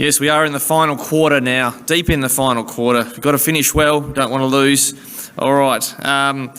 Yes, we are in the final quarter now, deep in the final quarter. We've got to finish well, don't want to lose. All right.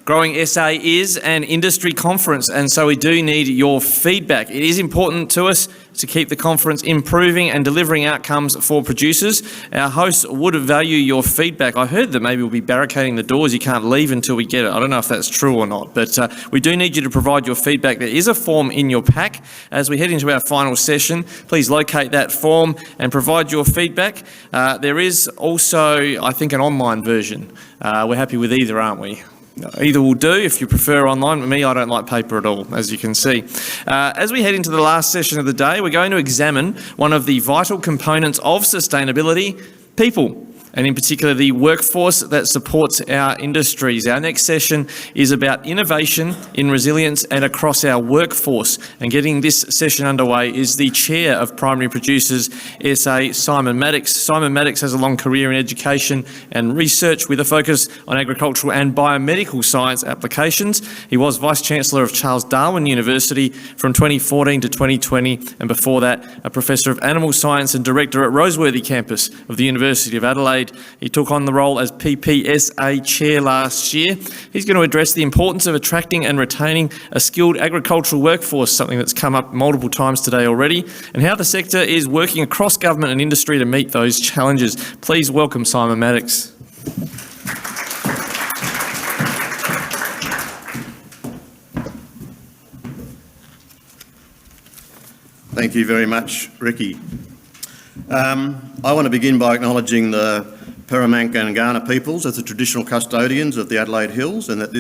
Growing SA is an industry conference, and so we do need your feedback. It is important to us to keep the conference improving and delivering outcomes for producers. Our hosts would value your feedback. I heard that maybe we'll be barricading the doors. You can't leave until we get it. I don't know if that's true or not, but we do need you to provide your feedback. There is a form in your pack. As we head into our final session, please locate that form and provide your feedback. There is also, I think, an online version. We're happy with either, aren't we? Either will do if you prefer online. With me, I don't like paper at all, as you can see. As we head into the last session of the day, we're going to examine one of the vital components of sustainability: people, and in particular the workforce that supports our industries. Our next session is about innovation in resilience and across our workforce. And getting this session underway is the Chair of Primary Producers SA, Simon Maddocks. Simon Maddocks has a long career in education and research with a focus on agricultural and biomedical science applications. He was Vice-Chancellor of Charles Darwin University from 2014 to 2020, and before that a Professor of Animal Science and Director at Roseworthy Campus of the University of Adelaide. He took on the role as PPSA Chair last year. He's going to address the importance of attracting and retaining a skilled agricultural workforce, something that's come up multiple times today already, and how the sector is working across government and industry to meet those challenges. Please welcome Simon Maddocks. Thank you very much, Rikki. I want to begin by acknowledging the Paramankangana peoples as the traditional custodians of the Adelaide Hills, and that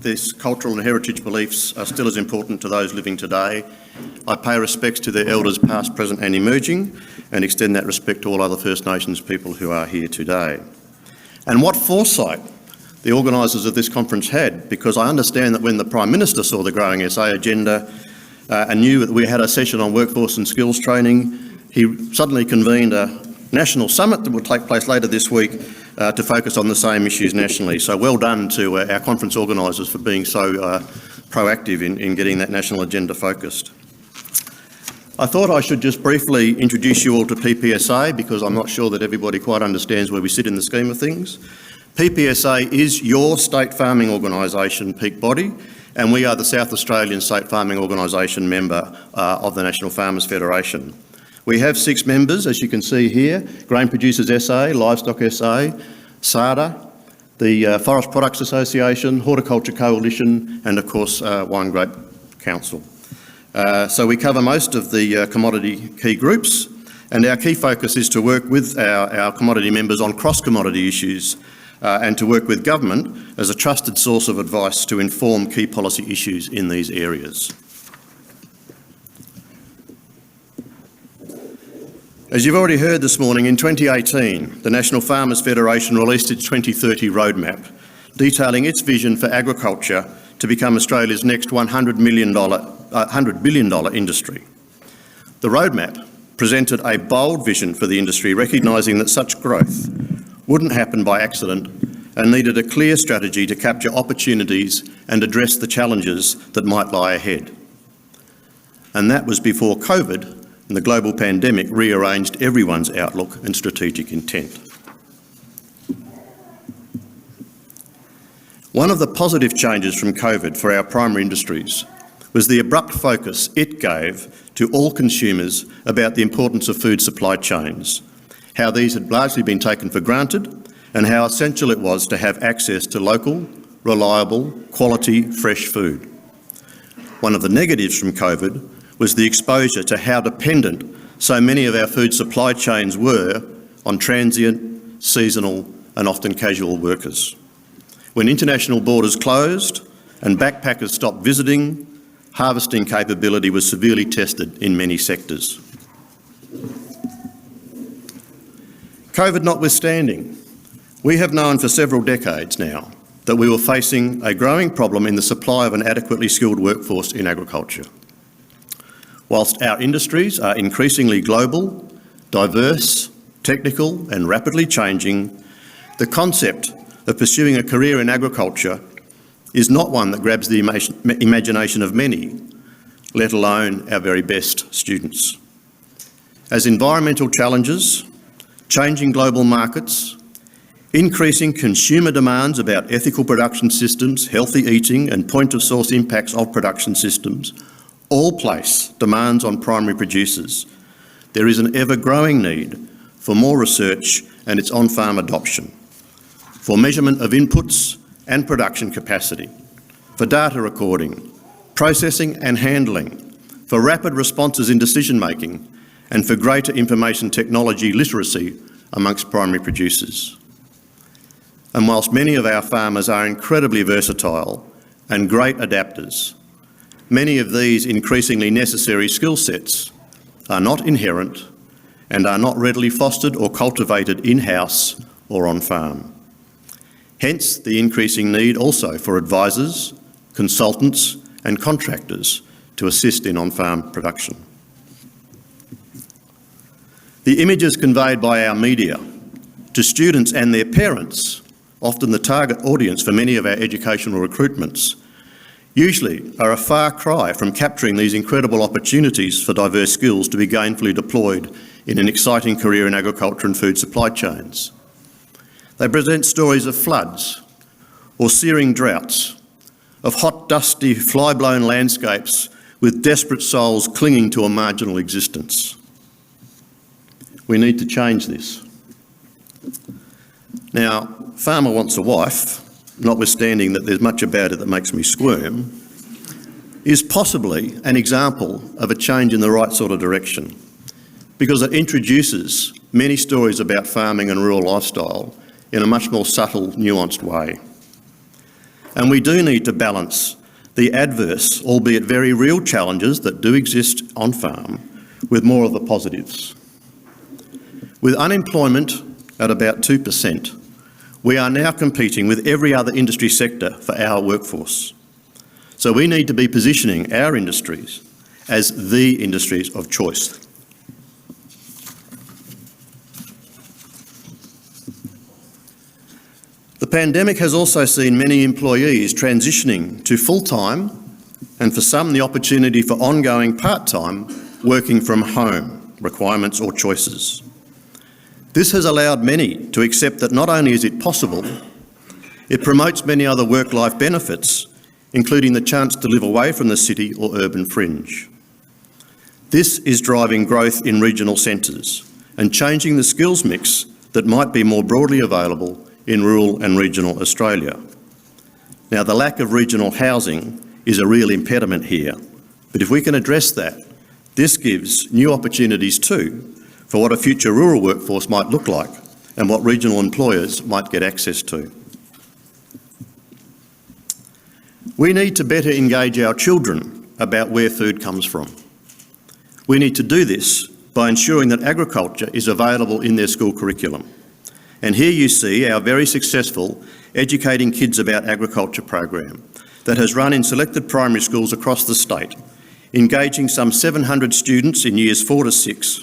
this cultural and heritage beliefs are still as important to those living today. I pay respects to their elders past, present and emerging, and extend that respect to all other First Nations people who are here today. And what foresight the organisers of this conference had, because I understand that when the Prime Minister saw the Growing SA agenda and knew that we had a session on workforce and skills training, he suddenly convened a national summit that will take place later this week to focus on the same issues nationally. So well done to our conference organisers for being so proactive in getting that national agenda focused. I thought I should just briefly introduce you all to PPSA, because I'm not sure that everybody quite understands where we sit in the scheme of things. PPSA is your state farming organisation peak body, and we are the South Australian State Farming Organisation member of the National Farmers Federation. We have 6 members, as you can see here: Grain Producers SA, Livestock SA, SADA, the Forest Products Association, Horticulture Coalition, and of course Wine Grape Council. So we cover most of the commodity key groups, and our key focus is to work with our commodity members on cross-commodity issues and to work with government as a trusted source of advice to inform key policy issues in these areas. As you've already heard this morning, in 2018, the National Farmers Federation released its 2030 roadmap, detailing its vision for agriculture to become Australia's next $100 billion industry. The roadmap presented a bold vision for the industry, recognising that such growth wouldn't happen by accident and needed a clear strategy to capture opportunities and address the challenges that might lie ahead. And that was before COVID and the global pandemic rearranged everyone's outlook and strategic intent. One of the positive changes from COVID for our primary industries was the abrupt focus it gave to all consumers about the importance of food supply chains, how these had largely been taken for granted, and how essential it was to have access to local, reliable, quality, fresh food. One of the negatives from COVID was the exposure to how dependent so many of our food supply chains were on transient, seasonal and often casual workers. When international borders closed and backpackers stopped visiting, harvesting capability was severely tested in many sectors. COVID notwithstanding, we have known for several decades now that we were facing a growing problem in the supply of an adequately skilled workforce in agriculture. Whilst our industries are increasingly global, diverse, technical and rapidly changing, the concept of pursuing a career in agriculture is not one that grabs the imagination of many, let alone our very best students. as environmental challenges, changing global markets, increasing consumer demands about ethical production systems, healthy eating and point-of-source impacts of production systems all place demands on primary producers. There is an ever-growing need for more research and its on-farm adoption, for measurement of inputs and production capacity, for data recording, processing and handling, for rapid responses in decision-making, and for greater information technology literacy amongst primary producers. And whilst many of our farmers are incredibly versatile and great adapters, many of these increasingly necessary skill sets are not inherent and are not readily fostered or cultivated in-house or on-farm. Hence, the increasing need also for advisors, consultants and contractors to assist in on-farm production. The images conveyed by our media to students and their parents, often the target audience for many of our educational recruitments, usually are a far cry from capturing these incredible opportunities for diverse skills to be gainfully deployed in an exciting career in agriculture and food supply chains. They present stories of floods or searing droughts, of hot, dusty, fly-blown landscapes with desperate souls clinging to a marginal existence. We need to change this. Now, farmer wants a wife, notwithstanding that there's much about it that makes me squirm, is possibly an example of a change in the right sort of direction, because it introduces many stories about farming and rural lifestyle in a much more subtle, nuanced way. And we do need to balance the adverse, albeit very real challenges that do exist on farm with more of the positives. With unemployment at about 2%, we are now competing with every other industry sector for our workforce. So we need to be positioning our industries as the industries of choice. The pandemic has also seen many employees transitioning to full-time and for some the opportunity for ongoing part-time working from home requirements or choices. This has allowed many to accept that not only is it possible, it promotes many other work-life benefits, including the chance to live away from the city or urban fringe. This is driving growth in regional centres and changing the skills mix that might be more broadly available in rural and regional Australia. Now, the lack of regional housing is a real impediment here, but if we can address that, this gives new opportunities too for what a future rural workforce might look like and what regional employers might get access to. We need to better engage our children about where food comes from. We need to do this by ensuring that agriculture is available in their school curriculum. And here you see our very successful Educating Kids About Agriculture program that has run in selected primary schools across the state, engaging some 700 students in years 4 to 6,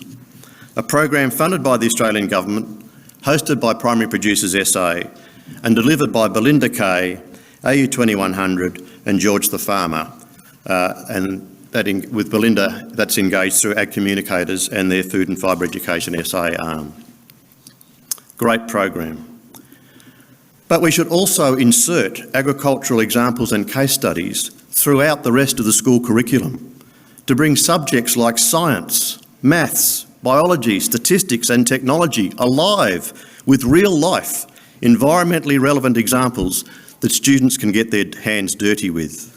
a program funded by the Australian Government, hosted by Primary Producers SA and delivered by Belinda Kay, AU 2100 and George the Farmer, with Belinda that's engaged through Ag Communicators and their Food and Fibre Education SA arm. Great program. But we should also insert agricultural examples and case studies throughout the rest of the school curriculum to bring subjects like science, maths, biology, statistics and technology alive with real life, environmentally relevant examples that students can get their hands dirty with.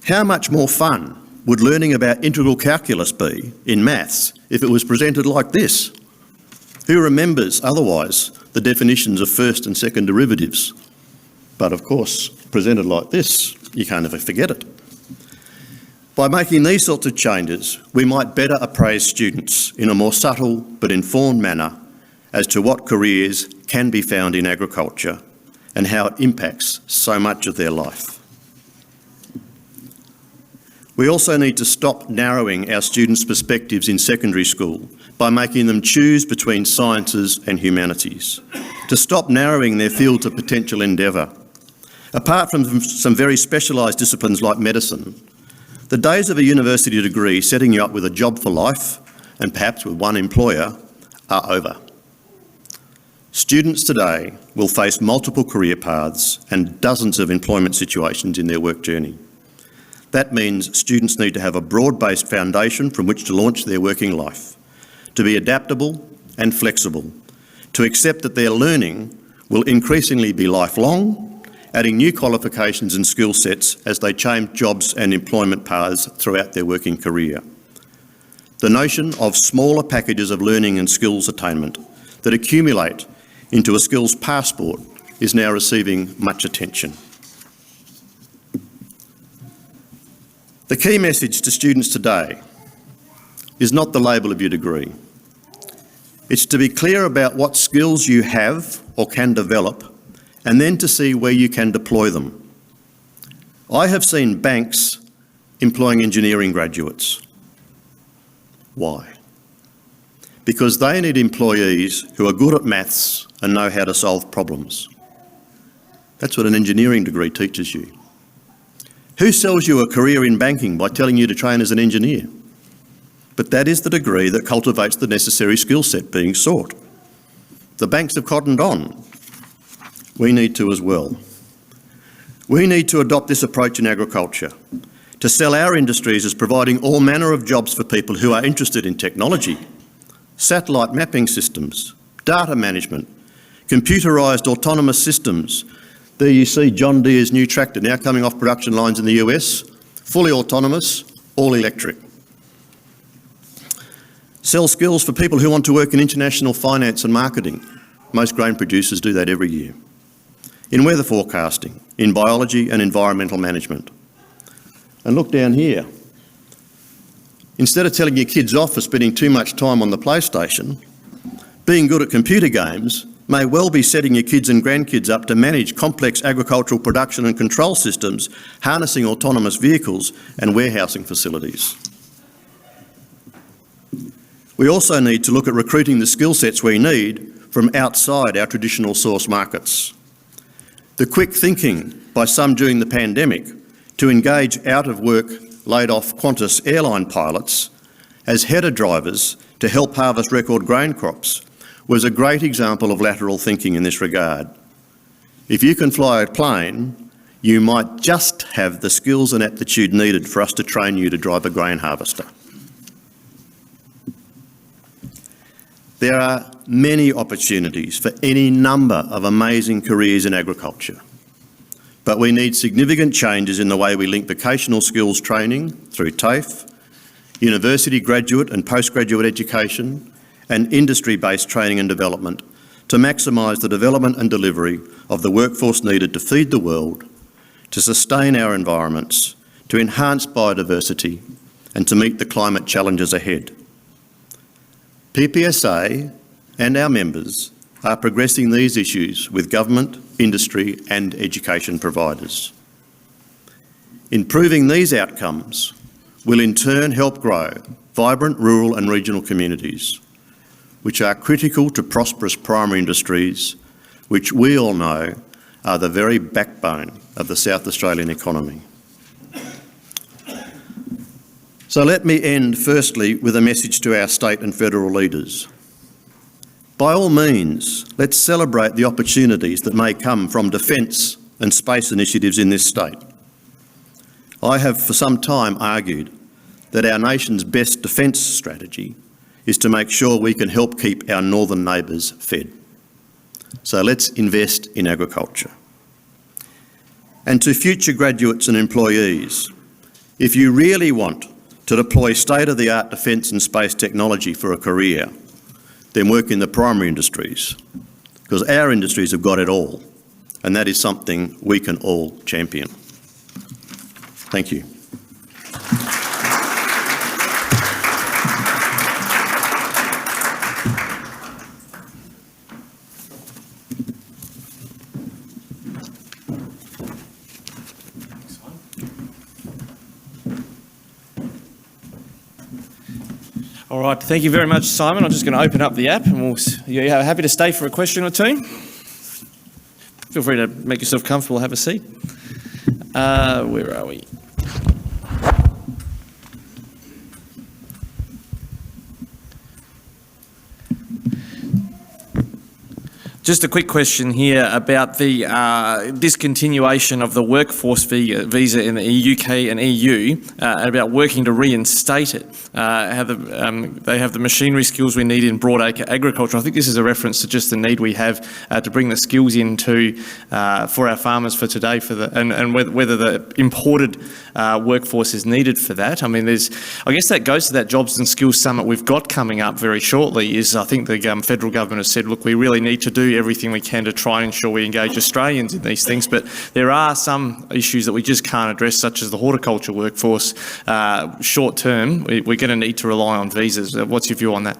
How much more fun would learning about integral calculus be in maths if it was presented like this? Who remembers otherwise the definitions of first and second derivatives? But of course, presented like this, you can't ever forget it. By making these sorts of changes, we might better appraise students in a more subtle but informed manner as to what careers can be found in agriculture and how it impacts so much of their life. We also need to stop narrowing our students' perspectives in secondary school by making them choose between sciences and humanities, to stop narrowing their fields of potential endeavour. Apart from some very specialised disciplines like medicine, The days of a university degree setting you up with a job for life, and perhaps with one employer, are over. Students today will face multiple career paths and dozens of employment situations in their work journey. That means students need to have a broad-based foundation from which to launch their working life, to be adaptable and flexible, to accept that their learning will increasingly be lifelong, adding new qualifications and skill sets as they change jobs and employment paths throughout their working career. The notion of smaller packages of learning and skills attainment that accumulate into a skills passport is now receiving much attention. The key message to students today is not the label of your degree. It's to be clear about what skills you have or can develop, and then to see where you can deploy them. I have seen banks employing engineering graduates. Why? Because they need employees who are good at maths and know how to solve problems. That's what an engineering degree teaches you. Who sells you a career in banking by telling you to train as an engineer? But that is the degree that cultivates the necessary skill set being sought. The banks have cottoned on. We need to as well. We need to adopt this approach in agriculture, to sell our industries as providing all manner of jobs for people who are interested in technology, satellite mapping systems, data management, computerised autonomous systems. There you see John Deere's new tractor now coming off production lines in the US, fully autonomous, all electric. Sell skills for people who want to work in international finance and marketing. Most grain producers do that every year. In weather forecasting, in biology and environmental management. And look down here. Instead of telling your kids off for spending too much time on the PlayStation, being good at computer games may well be setting your kids and grandkids up to manage complex agricultural production and control systems, harnessing autonomous vehicles and warehousing facilities. We also need to look at recruiting the skill sets we need from outside our traditional source markets. The quick thinking by some during the pandemic to engage out-of-work, laid-off Qantas airline pilots as header drivers to help harvest record grain crops was a great example of lateral thinking in this regard. If you can fly a plane, you might just have the skills and aptitude needed for us to train you to drive a grain harvester. There are many opportunities for any number of amazing careers in agriculture, but we need significant changes in the way we link vocational skills training through TAFE, university graduate and postgraduate education, and industry-based training and development to maximise the development and delivery of the workforce needed to feed the world, to sustain our environments, to enhance biodiversity, and to meet the climate challenges ahead. PPSA and our members are progressing these issues with government, industry and education providers. Improving these outcomes will in turn help grow vibrant rural and regional communities, which are critical to prosperous primary industries, which we all know are the very backbone of the South Australian economy. So let me end firstly with a message to our state and federal leaders. By all means, let's celebrate the opportunities that may come from defence and space initiatives in this state. I have for some time argued that our nation's best defence strategy is to make sure we can help keep our northern neighbours fed. So let's invest in agriculture. And to future graduates and employees, if you really want to deploy state-of-the-art defence and space technology for a career, then work in the primary industries, because our industries have got it all, and that is something we can all champion. Thank you. All right, thank you very much, Simon. I'm just going to open up the app and you're happy to stay for a question or two? Feel free to make yourself comfortable, have a seat. Where are we? Just a quick question here about the discontinuation of the workforce visa in the UK and EU, and about working to reinstate it. They have the machinery skills we need in broadacre agriculture. I think this is a reference to just the need we have to bring the skills into for our farmers for today, and whether the imported workforce is needed for that. I mean, I guess that goes to that Jobs and Skills Summit we've got coming up very shortly. I think the federal government has said, look, we really need to do everything we can to try and ensure we engage Australians in these things, but there are some issues that we just can't address, such as the horticulture workforce. Short term, we're going to need to rely on visas. What's your view on that?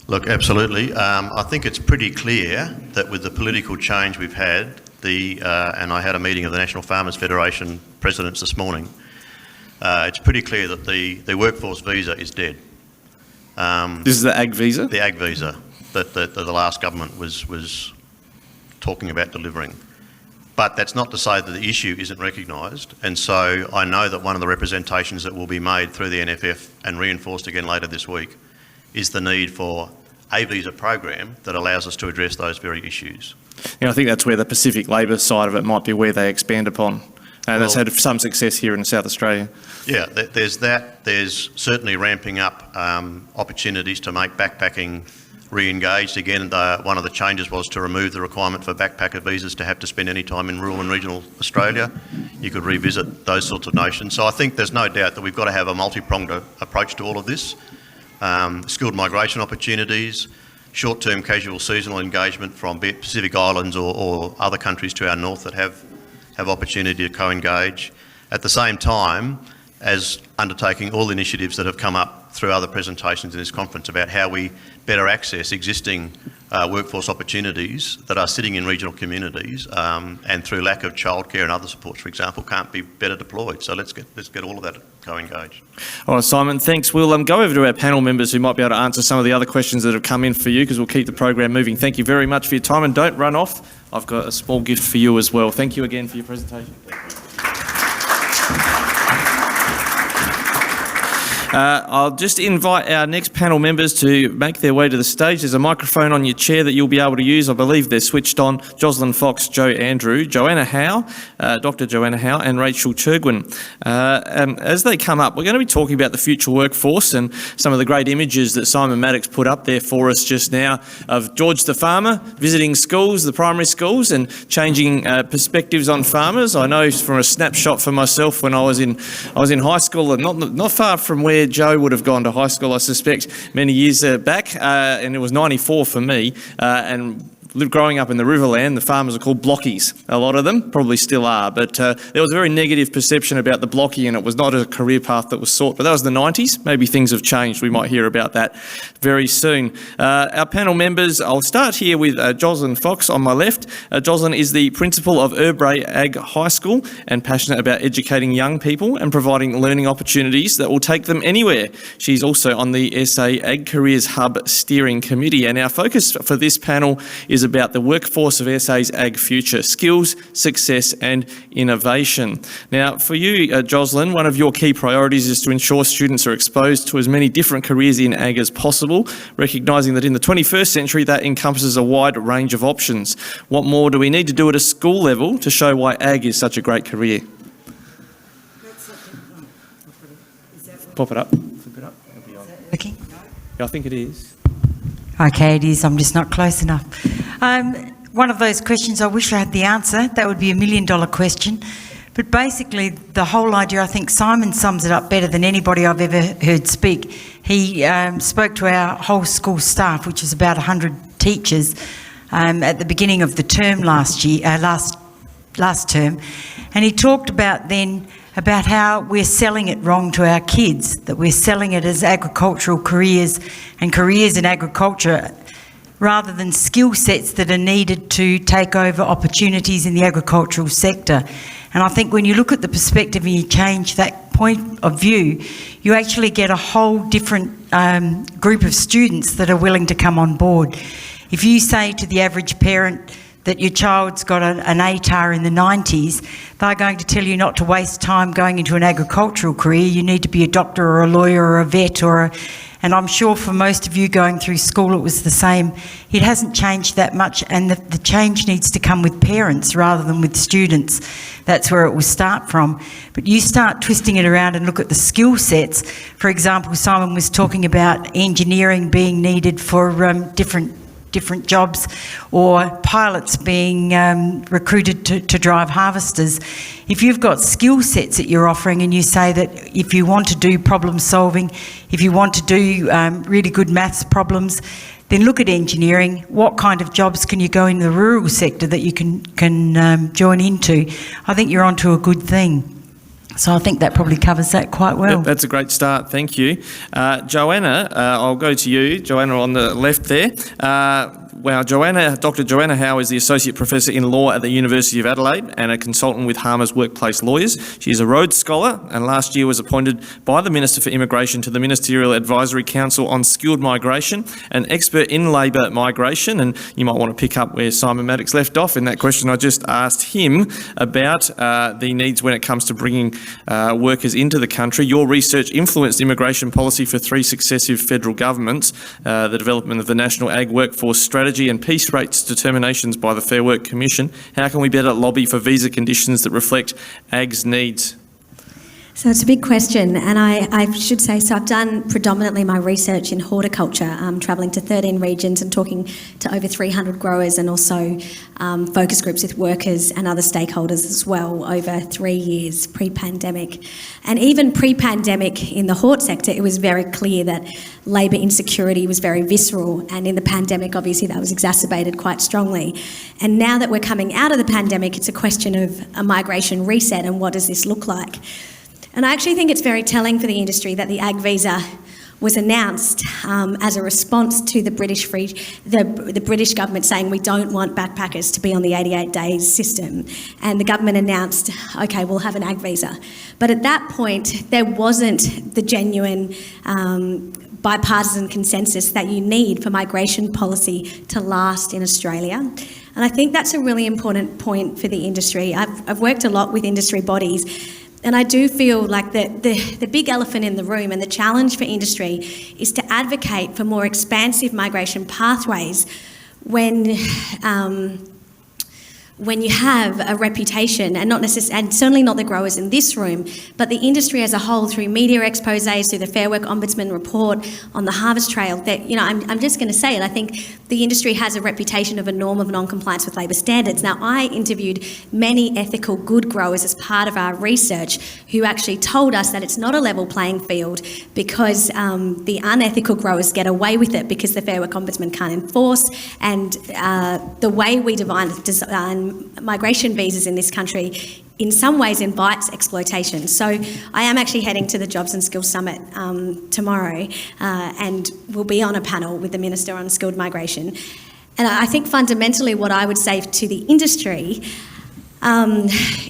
Look, absolutely. I think it's pretty clear that with the political change we've had, and I had a meeting of the National Farmers Federation presidents this morning, it's pretty clear that the workforce visa is dead. This is the ag visa? The ag visa that the last government was talking about delivering. But that's not to say that the issue isn't recognised, and so I know that one of the representations that will be made through the NFF and reinforced again later this week is the need for a visa program that allows us to address those very issues. I think that's where the Pacific Labor side of it might be where they expand upon. That's had some success here in South Australia. Yeah, there's that. There's certainly ramping up opportunities to make backpacking re-engaged. Again, one of the changes was to remove the requirement for backpacker visas to have to spend any time in rural and regional Australia. You could revisit those sorts of notions. So I think there's no doubt that we've got to have a multi-pronged approach to all of this. Skilled migration opportunities, short-term casual seasonal engagement from Pacific Islands or other countries to our north that have opportunity to co-engage. At the same time as undertaking all the initiatives that have come up through other presentations in this conference about how we better access existing workforce opportunities that are sitting in regional communities and through lack of childcare and other supports, for example, can't be better deployed. So let's get all of that co-engaged. All right, Simon, thanks. We'll go over to our panel members who might be able to answer some of the other questions that have come in for you, because we'll keep the program moving. Thank you very much for your time, and don't run off. I've got a small gift for you as well. Thank you again for your presentation. I'll just invite our next panel members to make their way to the stage. There's a microphone on your chair that you'll be able to use. I believe they're switched on. Joslyn Fox, Joanna Andrew, Joanna Howe, Dr. Joanna Howe and Rachel Chirgwin. As they come up, we're going to be talking about the future workforce and some of the great images that Simon Maddocks put up there for us just now of George the farmer visiting schools, the primary schools, and changing perspectives on farmers. I know from a snapshot for myself when I was in high school, and not far from where Joe would have gone to high school, I suspect, many years back, and it was 94 for me, and growing up in the Riverland, the farmers are called blockies. A lot of them probably still are, but there was a very negative perception about the blockie, and it was not a career path that was sought. But that was the 90s. Maybe things have changed. We might hear about that very soon. Our panel members, I'll start here with Joslyn Fox on my left. Joslyn is the principal of Urrbrae Ag High School and passionate about educating young people and providing learning opportunities that will take them anywhere. She's also on the SA Ag Careers Hub Steering Committee, and our focus for this panel is about the workforce of SA's ag future, skills, success and innovation. Now, for you, Joslyn, one of your key priorities is to ensure students are exposed to as many different careers in ag as possible, recognising that in the 21st century that encompasses a wide range of options. What more do we need to do at a school level to show why ag is such a great career? Pop it up. Flip it up. Working? Yeah, I think it is. Okay, it is. I'm just not close enough. One of those questions I wish I had the answer. That would be $1 million question. But basically, the whole idea, I think Simon sums it up better than anybody I've ever heard speak. He spoke to our whole school staff, which is about 100 teachers, at the beginning of the term last term, and he talked about how we're selling it wrong to our kids, that we're selling it as agricultural careers and careers in agriculture rather than skill sets that are needed to take over opportunities in the agricultural sector. And I think when you look at the perspective and you change that point of view, you actually get a whole different group of students that are willing to come on board. If you say to the average parent that your child's got an ATAR in the 90s, they're going to tell you not to waste time going into an agricultural career. You need to be a doctor or a lawyer or a vet And I'm sure for most of you going through school it was the same. It hasn't changed that much, and the change needs to come with parents rather than with students. That's where it will start from. But you start twisting it around and look at the skill sets. For example, Simon was talking about engineering being needed for different jobs, or pilots being recruited to drive harvesters. If you've got skill sets that you're offering and you say that if you want to do problem solving, if you want to do really good maths problems, then look at engineering. What kind of jobs can you go in the rural sector that you can join into? I think you're onto a good thing. So I think that probably covers that quite well. That's a great start, thank you. Joanna, I'll go to you. Joanna on the left there. Dr. Joanna Howe is the Associate Professor in Law at the University of Adelaide and a consultant with Harmer's Workplace Lawyers. She is a Rhodes Scholar and last year was appointed by the Minister for Immigration to the Ministerial Advisory Council on Skilled Migration, an expert in labour migration. And you might want to pick up where Simon Maddocks left off in that question I just asked him about the needs when it comes to bringing workers into the country. Your research influenced immigration policy for 3 successive federal governments, the development of the National Ag Workforce Strategy and peace rates determinations by the Fair Work Commission. How can we better lobby for visa conditions that reflect Ag's needs? So it's a big question, and I should say, so I've done predominantly my research in horticulture, travelling to 13 regions and talking to over 300 growers, and also focus groups with workers and other stakeholders as well over 3 years pre-pandemic. And even pre-pandemic in the hort sector, it was very clear that labour insecurity was very visceral, and in the pandemic, obviously, that was exacerbated quite strongly. And now that we're coming out of the pandemic, it's a question of a migration reset, and what does this look like? And I actually think it's very telling for the industry that the ag visa was announced as a response to the British government saying we don't want backpackers to be on the 88 days system. And the government announced, okay, we'll have an ag visa. But at that point, there wasn't the genuine bipartisan consensus that you need for migration policy to last in Australia. And I think that's a really important point for the industry. I've worked a lot with industry bodies, and I do feel like the big elephant in the room and the challenge for industry is to advocate for more expansive migration pathways when you have a reputation, and and certainly not the growers in this room, but the industry as a whole through media exposés, through the Fair Work Ombudsman report on the harvest trail, that, I'm just going to say it, I think the industry has a reputation of a norm of non-compliance with labour standards. Now, I interviewed many ethical good growers as part of our research who actually told us that it's not a level playing field because the unethical growers get away with it because the Fair Work Ombudsman can't enforce, and the way we design migration visas in this country in some ways invites exploitation. So I am actually heading to the Jobs and Skills Summit tomorrow and will be on a panel with the Minister on skilled migration. And I think fundamentally what I would say to the industry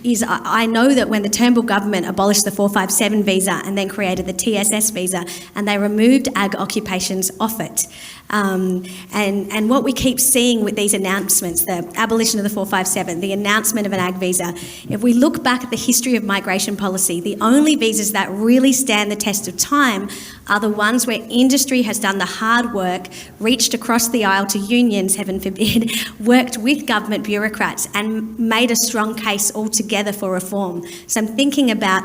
is I know that when the Turnbull government abolished the 457 visa and then created the TSS visa and they removed ag occupations off it, and what we keep seeing with these announcements, the abolition of the 457, the announcement of an ag visa, if we look back at the history of migration policy, the only visas that really stand the test of time are the ones where industry has done the hard work, reached across the aisle to unions, heaven forbid, worked with government bureaucrats and made a strong case altogether for reform. So I'm thinking about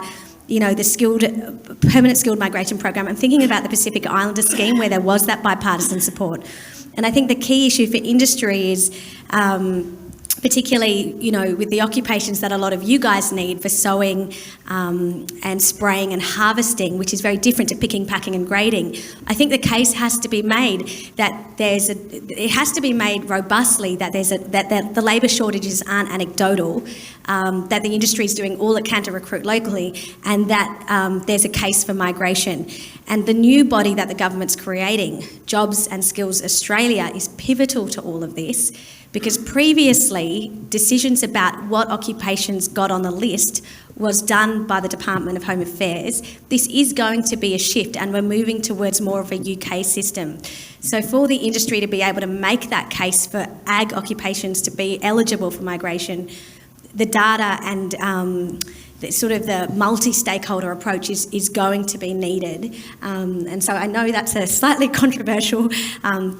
the permanent skilled migration program. I'm thinking about the Pacific Islander scheme where there was that bipartisan support. And I think the key issue for industry is particularly, with the occupations that a lot of you guys need for sowing and spraying and harvesting, which is very different to picking, packing and grading. I think the case has to be made that it has to be made robustly that that the labour shortages aren't anecdotal, that the industry is doing all it can to recruit locally, and that there's a case for migration. And the new body that the government's creating, Jobs and Skills Australia, is pivotal to all of this, because previously decisions about what occupations got on the list was done by the Department of Home Affairs. This is going to be a shift, and we're moving towards more of a UK system. So for the industry to be able to make that case for ag occupations to be eligible for migration, the data and the multi-stakeholder approach is going to be needed. And so I know that's a slightly controversial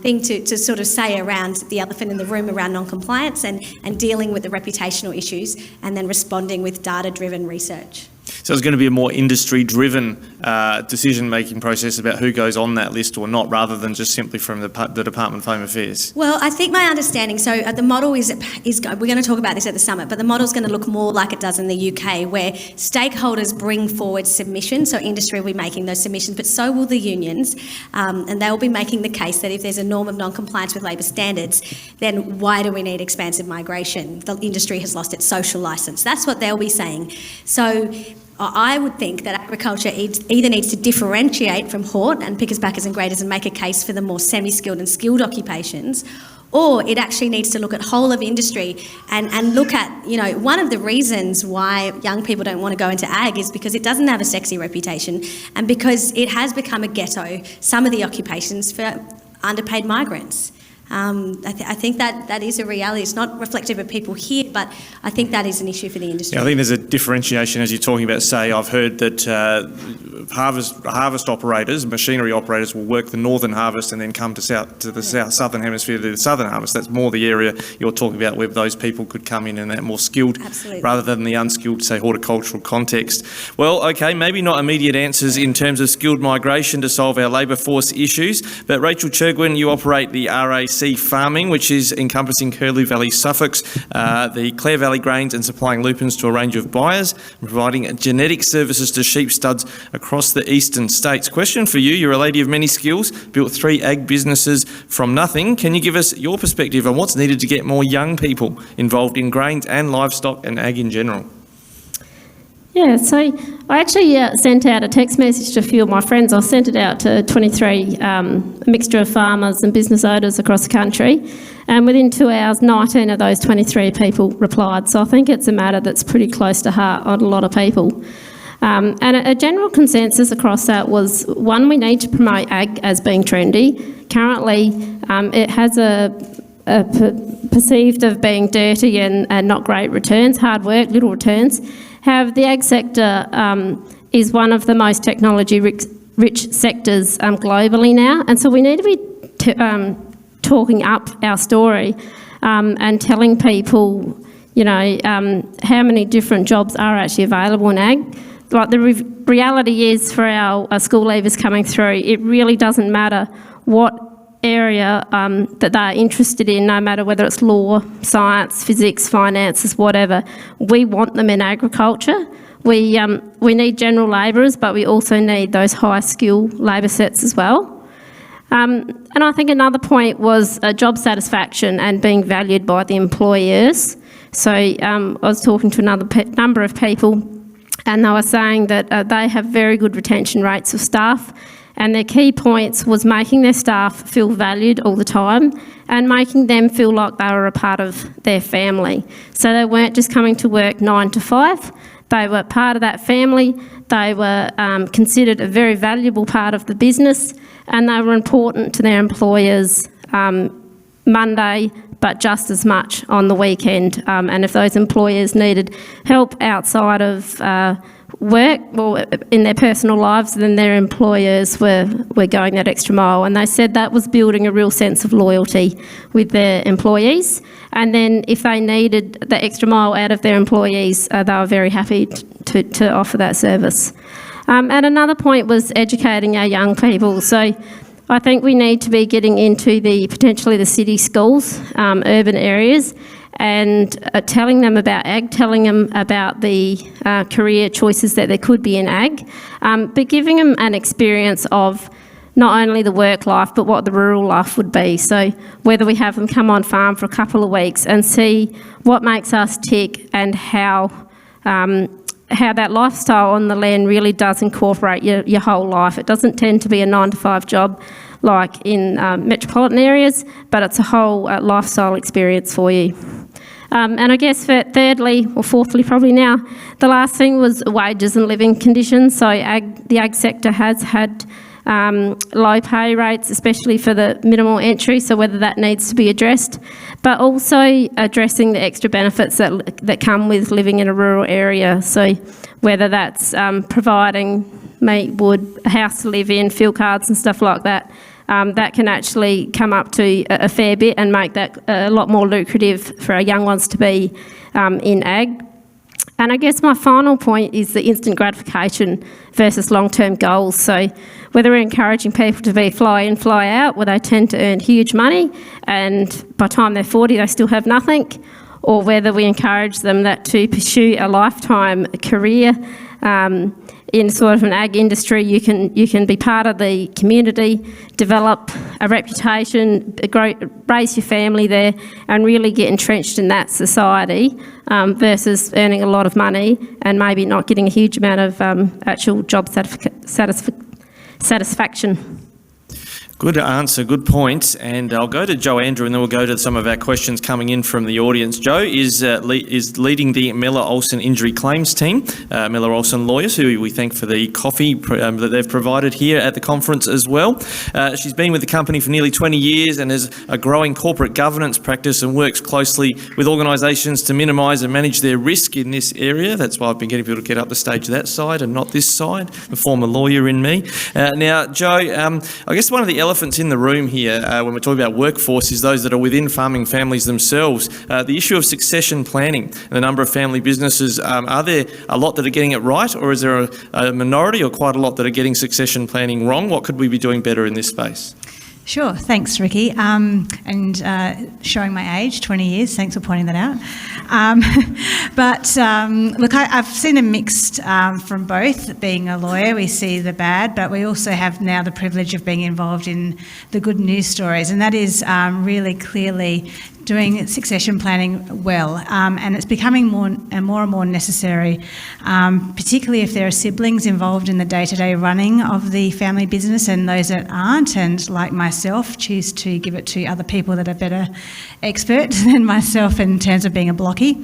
thing to sort of say around the elephant in the room around non-compliance and dealing with the reputational issues and then responding with data-driven research. So it's going to be a more industry-driven decision-making process about who goes on that list or not, rather than just simply from the Department of Home Affairs. Well, I think my understanding, so the model is we're going to talk about this at the summit, but the model is going to look more like it does in the UK, where stakeholders bring forward submissions, so industry will be making those submissions, but so will the unions, and they will be making the case that if there's a norm of non-compliance with labour standards, then why do we need expansive migration? The industry has lost its social licence. That's what they'll be saying. So I would think that agriculture either needs to differentiate from hort and pickers, packers and graders and make a case for the more semi-skilled and skilled occupations, or it actually needs to look at whole of industry and look at, you know, one of the reasons why young people don't want to go into ag is because it doesn't have a sexy reputation and because it has become a ghetto, some of the occupations, for underpaid migrants. I think that is a reality. It's not reflective of people here, but I think that is an issue for the industry. Yeah, I think there's a differentiation as you're talking about. Say, I've heard that harvest operators, machinery operators, will work the northern harvest and then come to the southern hemisphere to do the southern harvest. That's more the area you're talking about, where those people could come in that more skilled, Absolutely. rather than the unskilled, say, horticultural context. Well, okay, maybe not immediate answers in terms of skilled migration to solve our labour force issues, but Rachel Chirgwin, you operate the RAC Farming, which is encompassing Curlew Valley, Suffolk, the Clare Valley grains, and supplying lupins to a range of buyers, and providing genetic services to sheep studs across the eastern states. Question for you: you're a lady of many skills, built 3 ag businesses from nothing. Can you give us your perspective on what's needed to get more young people involved in grains and livestock and ag in general? Yeah, so I actually sent out a text message to a few of my friends. I sent it out to 23, a mixture of farmers and business owners across the country. And within 2 hours, 19 of those 23 people replied. So I think it's a matter that's pretty close to heart on a lot of people. And a general consensus across that was, one, we need to promote ag as being trendy. Currently, it has perceived of being dirty and not great returns, hard work, little returns. However, the ag sector is one of the most technology-rich sectors globally now, and so we need to be talking up our story and telling people, you know, how many different jobs are actually available in ag. Like the reality is, for our school leavers coming through, it really doesn't matter what area that they're interested in, no matter whether it's law, science, physics, finances, whatever. We want them in agriculture. We need general labourers, but we also need those high skill labour sets as well. And I think another point was job satisfaction and being valued by the employers. So I was talking to another number of people, and they were saying that they have very good retention rates of staff. And their key points was making their staff feel valued all the time and making them feel like they were a part of their family. So they weren't just coming to work 9 to 5. They were part of that family. They were considered a very valuable part of the business, and they were important to their employers Monday, but just as much on the weekend. And if those employers needed help outside of work or in their personal lives, then their employers were going that extra mile, and they said that was building a real sense of loyalty with their employees. And then if they needed the extra mile out of their employees, they were very happy to offer that service. And another point was educating our young people. So I think we need to be getting into potentially the city schools, urban areas, and telling them about ag, telling them about the career choices that there could be in ag, but giving them an experience of not only the work life, but what the rural life would be. So whether we have them come on farm for a couple of weeks and see what makes us tick and how that lifestyle on the land really does incorporate your whole life. It doesn't tend to be a 9 to 5 job like in metropolitan areas, but it's a whole lifestyle experience for you. And I guess thirdly, or fourthly probably now, the last thing was wages and living conditions. So the ag sector has had low pay rates, especially for the minimal entry, so whether that needs to be addressed, but also addressing the extra benefits that come with living in a rural area. So whether that's providing meat, wood, a house to live in, fuel cards and stuff like that, that can actually come up to a fair bit and make that a lot more lucrative for our young ones to be in ag. And I guess my final point is the instant gratification versus long-term goals. So whether we're encouraging people to be fly in, fly out, where they tend to earn huge money and by the time they're 40 they still have nothing, or whether we encourage them to pursue a lifetime career in sort of an ag industry. You can be part of the community, develop a reputation, raise your family there, and really get entrenched in that society versus earning a lot of money and maybe not getting a huge amount of actual job satisfaction. Good answer, good point. And I'll go to Joe Andrew and then we'll go to some of our questions coming in from the audience. Joe is leading the Mellor Olsson injury claims team, Mellor Olsson lawyers, who we thank for the coffee that they've provided here at the conference as well. She's been with the company for nearly 20 years and has a growing corporate governance practice and works closely with organisations to minimise and manage their risk in this area. That's why I've been getting people to get up the stage that side and not this side, the former lawyer in me. Now, Joe, I guess one of the elephants in the room here when we're talking about workforce is those that are within farming families themselves. The issue of succession planning, the number of family businesses, are there a lot that are getting it right, or is there a minority or quite a lot that are getting succession planning wrong? What could we be doing better in this space? Sure, thanks Rikki, and showing my age, 20 years, thanks for pointing that out. Look, I've seen a mixed from both. Being a lawyer, we see the bad, but we also have now the privilege of being involved in the good news stories, and that is really clearly doing succession planning well, and it's becoming more and more necessary, particularly if there are siblings involved in the day-to-day running of the family business, and those that aren't, and like myself, choose to give it to other people that are better experts than myself in terms of being a blocky.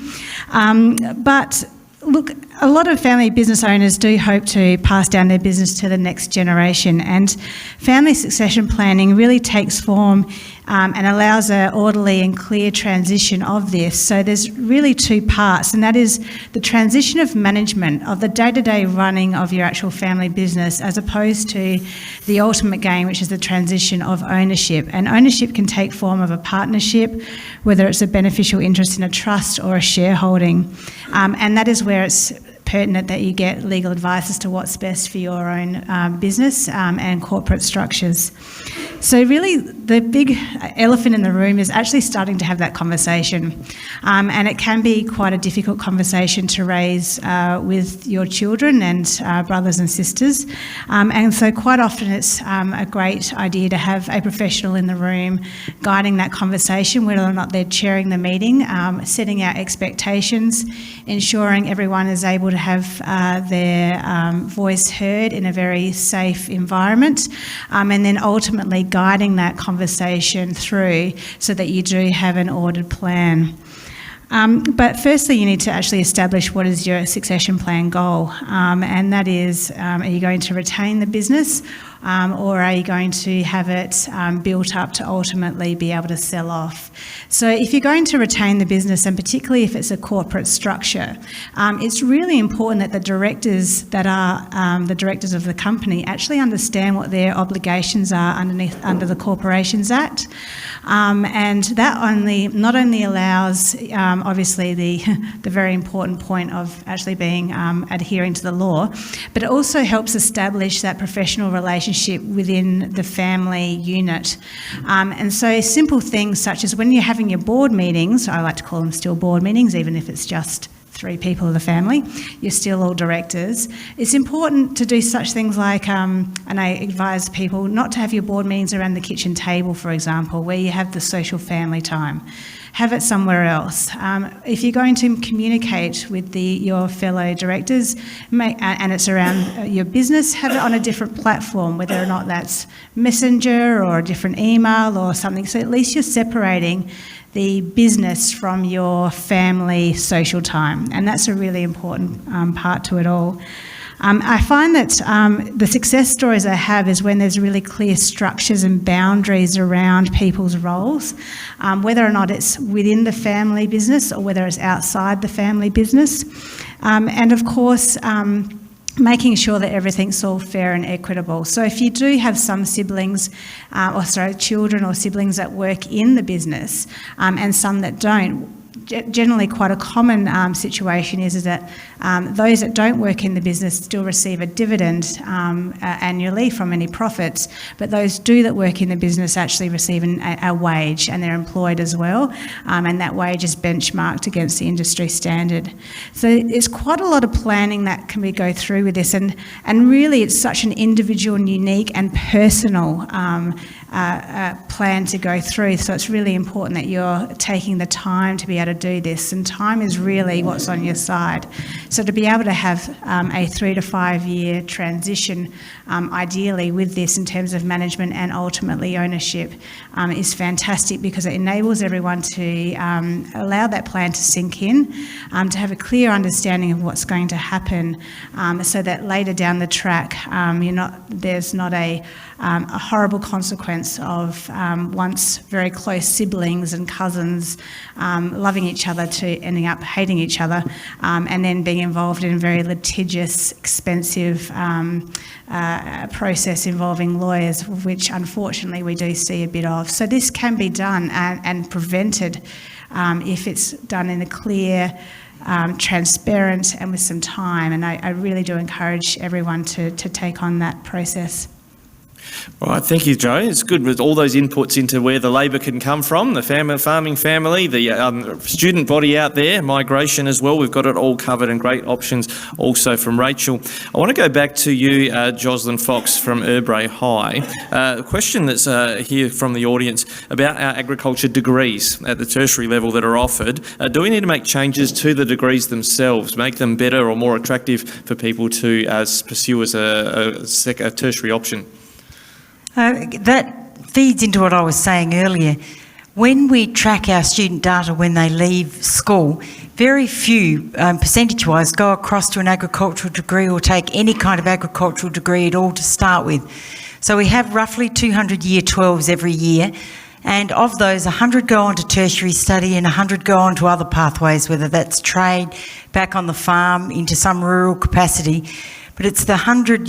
But look, a lot of family business owners do hope to pass down their business to the next generation, and family succession planning really takes form and allows an orderly and clear transition of this. So there's really two parts, and that is the transition of management of the day-to-day running of your actual family business, as opposed to the ultimate gain, which is the transition of ownership. And ownership can take form of a partnership, whether it's a beneficial interest in a trust or a shareholding, and that is where it's pertinent that you get legal advice as to what's best for your own business and corporate structures. So really the big elephant in the room is actually starting to have that conversation, and it can be quite a difficult conversation to raise with your children and brothers and sisters, and so quite often it's a great idea to have a professional in the room guiding that conversation, whether or not they're chairing the meeting, setting out expectations, ensuring everyone is able to have their voice heard in a very safe environment, and then ultimately guiding that conversation through so that you do have an ordered plan. But firstly, you need to actually establish what is your succession plan goal, and that is, are you going to retain the business, or are you going to have it built up to ultimately be able to sell off? So if you're going to retain the business, and particularly if it's a corporate structure, it's really important that the directors that are the directors of the company actually understand what their obligations are under the Corporations Act, and that not only allows obviously the very important point of actually being adhering to the law, but it also helps establish that professional relationship within the family unit. And so simple things such as when you're having your board meetings, I like to call them still board meetings, even if it's just 3 people of the family, you're still all directors. It's important to do such things like, and I advise people not to have your board meetings around the kitchen table, for example, where you have the social family time. Have it somewhere else. If you're going to communicate with your fellow directors, and it's around your business, have it on a different platform, whether or not that's Messenger or a different email or something, so at least you're separating the business from your family social time, and that's a really important part to it all. I find that the success stories I have is when there's really clear structures and boundaries around people's roles, whether or not it's within the family business or whether it's outside the family business. And of course, making sure that everything's all fair and equitable. So if you do have some siblings, children or siblings that work in the business and some that don't, generally quite a common situation is that those that don't work in the business still receive a dividend annually from any profits, but those that work in the business actually receive a wage, and they're employed as well, and that wage is benchmarked against the industry standard. So it's quite a lot of planning that can go through with this, and really it's such an individual and unique and personal plan to go through. So it's really important that you're taking the time to be able to do this, and time is really what's on your side. So to be able to have a 3 to 5 year transition, ideally with this in terms of management and ultimately ownership, is fantastic, because it enables everyone to allow that plan to sink in, to have a clear understanding of what's going to happen, so that later down the track there's not a horrible consequence of once very close siblings and cousins loving each other to ending up hating each other, and then being involved in a very litigious, expensive process involving lawyers, which unfortunately we do see a bit of. So this can be done and prevented if it's done in a clear, transparent and with some time, and I really do encourage everyone to take on that process. All right, thank you, Jo. It's good with all those inputs into where the labour can come from, the farming family, the student body out there, migration as well. We've got it all covered, and great options also from Rachel. I want to go back to you, Joslyn Fox from Urrbrae High. A question that's here from the audience about our agriculture degrees at the tertiary level that are offered. Do we need to make changes to the degrees themselves, make them better or more attractive for people to pursue as a tertiary option? That feeds into what I was saying earlier. When we track our student data when they leave school, very few, percentage-wise, go across to an agricultural degree or take any kind of agricultural degree at all to start with. So we have roughly 200 Year 12s every year, and of those, 100 go on to tertiary study and 100 go on to other pathways, whether that's trade, back on the farm, into some rural capacity. But it's the 100,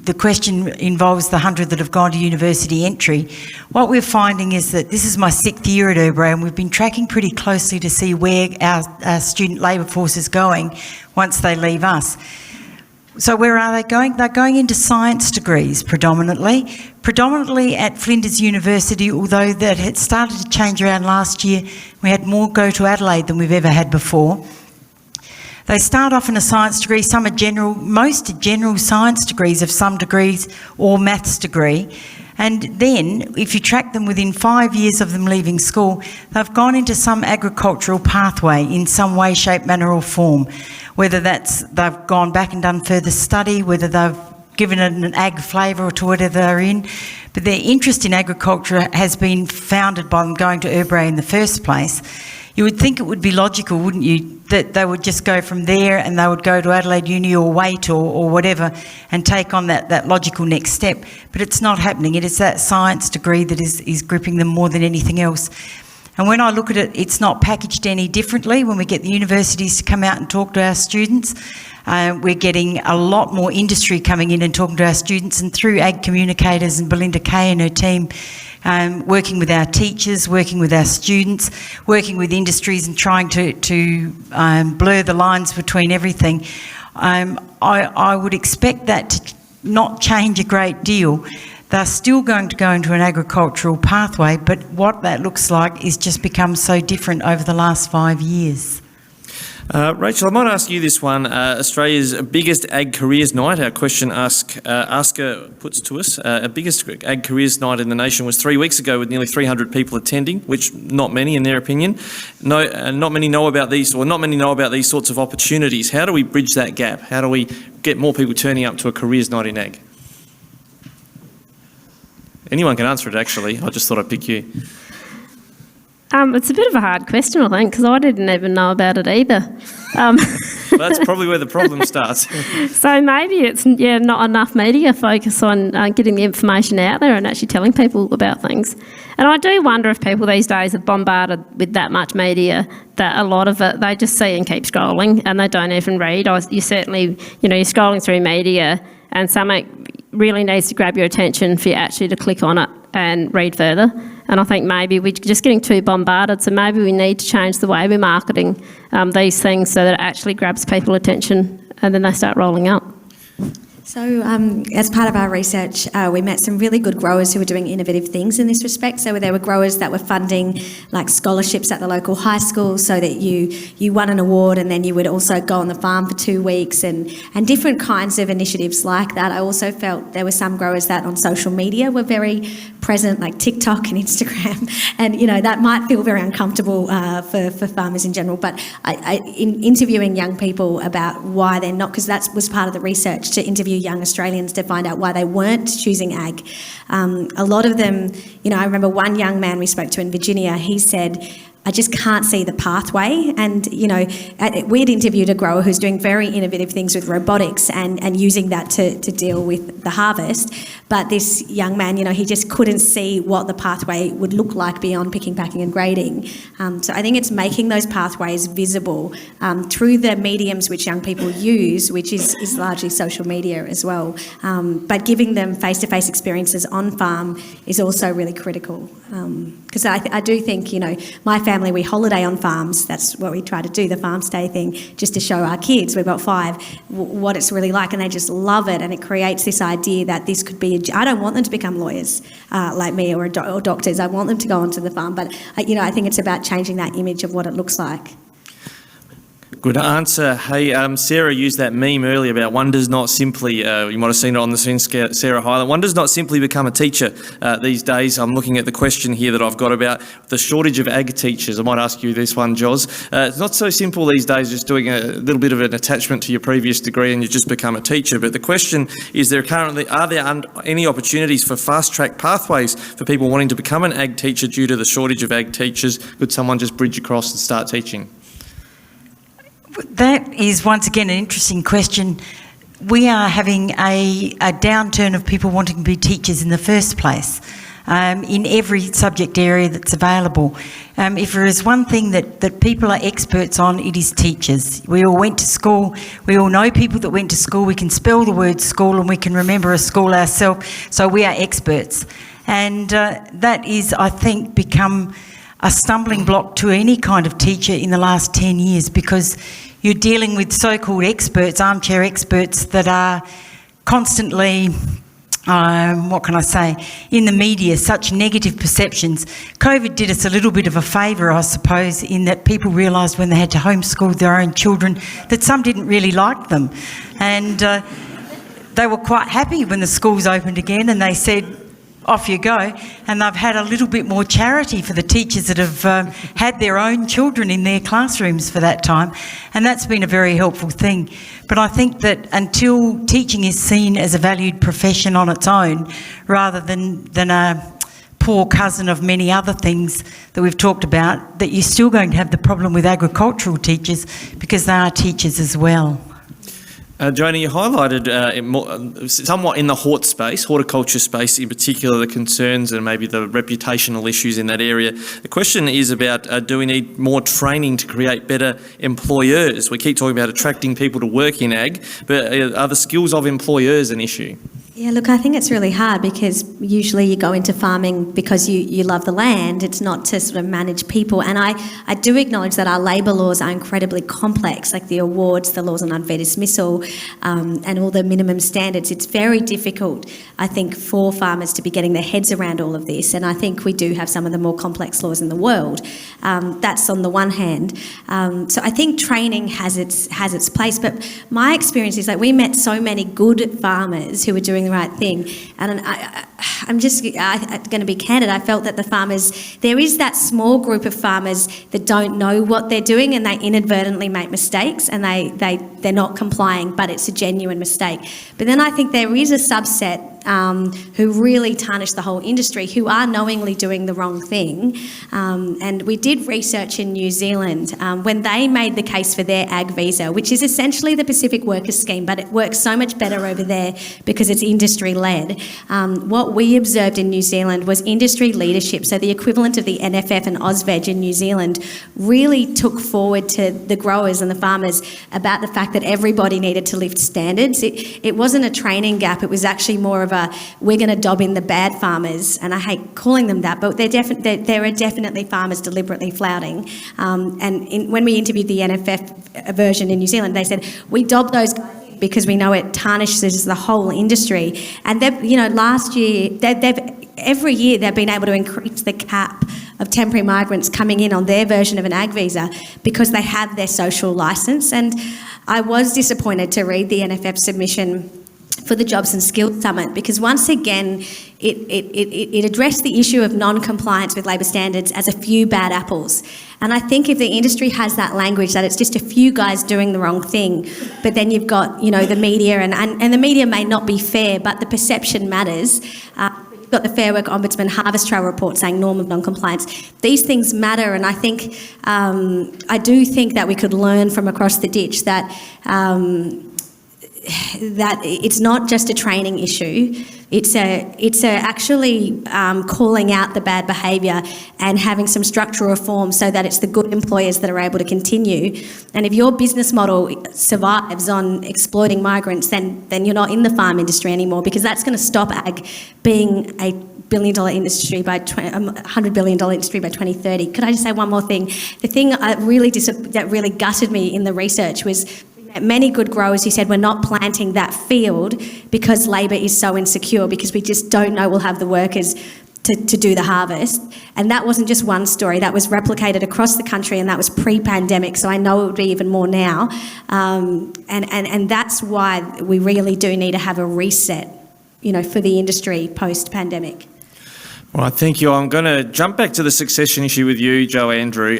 the question involves the 100 that have gone to university entry. What we're finding is that this is my 6th year at Urrbrae, and we've been tracking pretty closely to see where our student labour force is going once they leave us. So where are they going? They're going into science degrees predominantly at Flinders University, although that had started to change around last year. We had more go to Adelaide than we've ever had before. They start off in a science degree, most are general science degrees of some degrees or maths degree. And then, if you track them within 5 years of them leaving school, they've gone into some agricultural pathway in some way, shape, manner or form. Whether that's they've gone back and done further study, whether they've given it an ag flavour to whatever they're in. But their interest in agriculture has been founded by them going to Urrbrae in the first place. You would think it would be logical, wouldn't you, that they would just go from there and they would go to Adelaide Uni or wait or whatever and take on that logical next step. But it's not happening. It is that science degree that is gripping them more than anything else. And when I look at it, it's not packaged any differently. When we get the universities to come out and talk to our students, we're getting a lot more industry coming in and talking to our students, and through ag communicators and Belinda Kay and her team, working with our teachers, working with our students, working with industries and trying to blur the lines between everything. I would expect that to not change a great deal. They're still going to go into an agricultural pathway, but what that looks like is just become so different over the last 5 years. Rachel, I might ask you this one. Australia's biggest ag careers night, our question asker puts to us, our biggest ag careers night in the nation was 3 weeks ago with nearly 300 people attending, which not many in their opinion. Not many know about these sorts of opportunities. How do we bridge that gap? How do we get more people turning up to a careers night in ag? Anyone can answer it, actually. I just thought I'd pick you. It's a bit of a hard question, I think, because I didn't even know about it either. That's probably where the problem starts. So maybe it's not enough media focus on getting the information out there and actually telling people about things. And I do wonder if people these days are bombarded with that much media that a lot of it they just see and keep scrolling and they don't even read. You certainly, you're scrolling through media and something really needs to grab your attention for you actually to click on it and read further. And I think maybe we're just getting too bombarded, so maybe we need to change the way we're marketing these things so that it actually grabs people's attention and then they start rolling up. So as part of our research, we met some really good growers who were doing innovative things in this respect. So there were growers that were funding like scholarships at the local high school so that you won an award and then you would also go on the farm for 2 weeks and different kinds of initiatives like that. I also felt there were some growers that on social media were very present, like TikTok and Instagram, and that might feel very uncomfortable for farmers in general. But in interviewing young people about why they're not, because that was part of the research, to interview young Australians to find out why they weren't choosing ag. A lot of them, I remember one young man we spoke to in Virginia, he said, I just can't see the pathway. And, we'd interviewed a grower who's doing very innovative things with robotics and using that to deal with the harvest. But this young man, he just couldn't see what the pathway would look like beyond picking, packing and grading. So I think it's making those pathways visible through the mediums which young people use, which is largely social media as well. But giving them face-to-face experiences on farm is also really critical. Because I do think, my family, we holiday on farms. That's what we try to do, the farm stay thing, just to show our kids, we've got 5, what it's really like, and they just love it. And it creates this idea that this could be I don't want them to become lawyers like me or doctors. I want them to go onto the farm. But, I think it's about changing that image of what it looks like. Good answer. Hey, Sarah used that meme earlier about one does not simply, you might have seen it on the screen, Sarah Hyland, one does not simply become a teacher these days. I'm looking at the question here that I've got about the shortage of ag teachers. I might ask you this one, Jos. It's not so simple these days just doing a little bit of an attachment to your previous degree and you just become a teacher. But the question is, are there any opportunities for fast-track pathways for people wanting to become an ag teacher due to the shortage of ag teachers? Could someone just bridge across and start teaching? That is, once again, an interesting question. We are having a downturn of people wanting to be teachers in the first place, in every subject area that's available. If there is one thing that people are experts on, it is teachers. We all went to school. We all know people that went to school. We can spell the word school and we can remember a school ourselves. So we are experts. And that is, I think, become a stumbling block to any kind of teacher in the last 10 years because you're dealing with so-called experts, armchair experts that are constantly, in the media, such negative perceptions. COVID did us a little bit of a favour, I suppose, in that people realised when they had to homeschool their own children that some didn't really like them. And they were quite happy when the schools opened again and they said, off you go. And they've had a little bit more charity for the teachers that have had their own children in their classrooms for that time. And that's been a very helpful thing. But I think that until teaching is seen as a valued profession on its own, rather than a poor cousin of many other things that we've talked about, that you're still going to have the problem with agricultural teachers because they are teachers as well. Joanna, you highlighted somewhat in the horticulture space in particular, the concerns and maybe the reputational issues in that area. The question is about do we need more training to create better employers? We keep talking about attracting people to work in ag, but are the skills of employers an issue? Yeah, look, I think it's really hard because usually you go into farming because you love the land. It's not to sort of manage people. And I do acknowledge that our labour laws are incredibly complex, like the awards, the laws on unfair dismissal, and all the minimum standards. It's very difficult, I think, for farmers to be getting their heads around all of this. And I think we do have some of the more complex laws in the world. That's on the one hand. So I think training has its place. But my experience is that we met so many good farmers who were doing the right thing, and I'm just going to be candid. I felt that there is that small group of farmers that don't know what they're doing and they inadvertently make mistakes and they're not complying, but it's a genuine mistake. But then I think there is a subset who really tarnish the whole industry, who are knowingly doing the wrong thing. And we did research in New Zealand when they made the case for their ag visa, which is essentially the Pacific Workers Scheme, but it works so much better over there because it's industry-led. What we observed in New Zealand was industry leadership, so the equivalent of the NFF and AusVeg in New Zealand, really took forward to the growers and the farmers about the fact that everybody needed to lift standards. It wasn't a training gap, it was actually more of we're going to dob in the bad farmers, and I hate calling them that, but there are definitely farmers deliberately flouting. When we interviewed the NFF version in New Zealand, they said, we dob those guys because we know it tarnishes the whole industry. And last year, every year they've been able to increase the cap of temporary migrants coming in on their version of an ag visa because they have their social licence. And I was disappointed to read the NFF submission for the Jobs and Skills Summit, because once again it addressed the issue of non-compliance with labour standards as a few bad apples. And I think if the industry has that language that it's just a few guys doing the wrong thing, but then you've got the media, and the media may not be fair, but the perception matters. You've got the Fair Work Ombudsman Harvest Trail report saying norm of non-compliance. These things matter, and I think I do think that we could learn from across the ditch that it's not just a training issue. It's actually calling out the bad behaviour and having some structural reform so that it's the good employers that are able to continue. And if your business model survives on exploiting migrants, then you're not in the farm industry anymore, because that's going to stop ag being a $1 billion industry by $100 billion industry by 2030. Could I just say one more thing? The thing that really gutted me in the research was many good growers who said we're not planting that field because labour is so insecure, because we just don't know we'll have the workers to do the harvest. And that wasn't just one story, that was replicated across the country, and that was pre-pandemic, so I know it would be even more now. And that's why we really do need to have a reset, for the industry post-pandemic. All right, thank you. I'm going to jump back to the succession issue with you, Joe Andrew,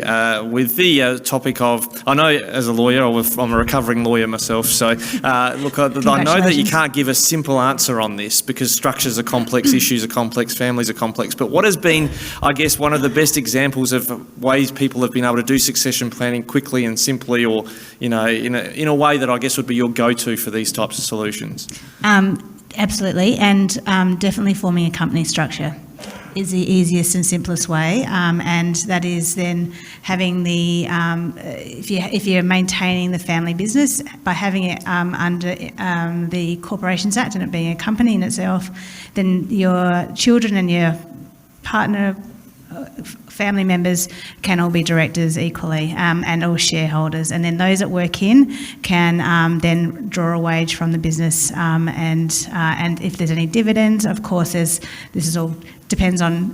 with the topic of, I know as a lawyer, I'm a recovering lawyer myself, so look, I know that you can't give a simple answer on this because structures are complex, issues are complex, families are complex, but what has been, I guess, one of the best examples of ways people have been able to do succession planning quickly and simply, or, in a way that I guess would be your go-to for these types of solutions? Absolutely, and definitely forming a company structure is the easiest and simplest way, and that is then having the, if you're maintaining the family business, by having it under the Corporations Act and it being a company in itself, then your children and your partner, family members can all be directors equally, and all shareholders, and then those that work in can then draw a wage from the business, and if there's any dividends, of course, this is all depends on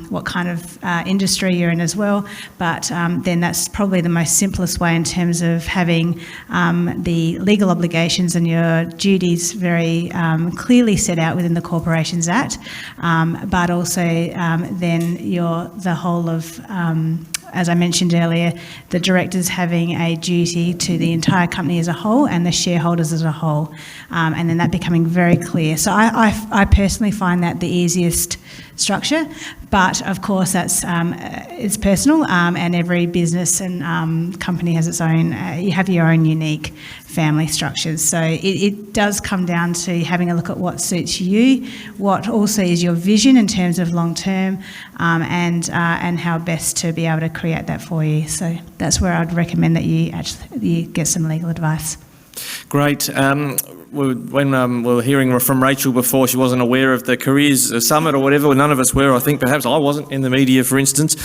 what kind of industry you're in as well, but then that's probably the most simplest way in terms of having the legal obligations and your duties very clearly set out within the Corporations Act, but also then the whole of, as I mentioned earlier, the directors having a duty to the entire company as a whole and the shareholders as a whole, and then that becoming very clear. So I personally find that the easiest structure, but of course that's it's personal, and every business and company has its own, you have your own unique family structures. So it does come down to having a look at what suits you, what also is your vision in terms of long term, and how best to be able to create that for you. So that's where I'd recommend that you get some legal advice. Great. When we were hearing from Rachel before, she wasn't aware of the Careers Summit or whatever. None of us were. I think perhaps I wasn't in the media, for instance.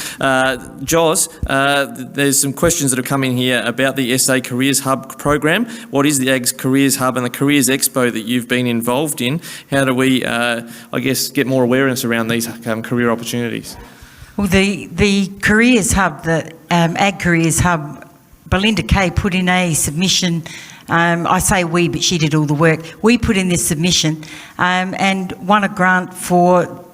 Jos, there's some questions that have come in here about the SA Careers Hub program. What is the Ag's Careers Hub and the Careers Expo that you've been involved in? How do we, get more awareness around these career opportunities? Well, the Careers Hub, the Ag Careers Hub, Belinda Kay put in a submission. I say we, but she did all the work. We put in this submission and won a grant for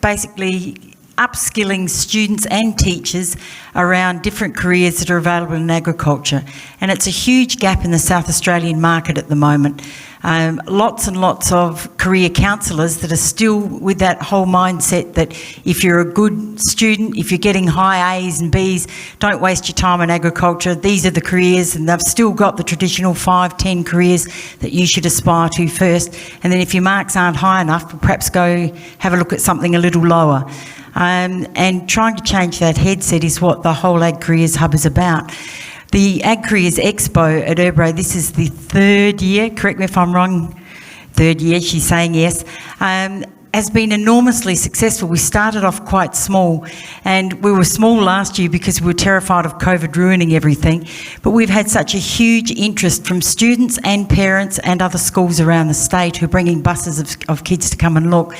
basically upskilling students and teachers around different careers that are available in agriculture. And it's a huge gap in the South Australian market at the moment. Lots and lots of career counsellors that are still with that whole mindset that if you're a good student, if you're getting high A's and B's, don't waste your time in agriculture. These are the careers, and they've still got the traditional 5, 10 careers that you should aspire to first. And then if your marks aren't high enough, perhaps go have a look at something a little lower. And trying to change that headset is what the whole Ag Careers Hub is about. The Ag Careers Expo at Urrbrae, this is the third year, correct me if I'm wrong, third year, she's saying yes, has been enormously successful. We started off quite small, and we were small last year because we were terrified of COVID ruining everything, but we've had such a huge interest from students and parents and other schools around the state who are bringing buses of kids to come and look.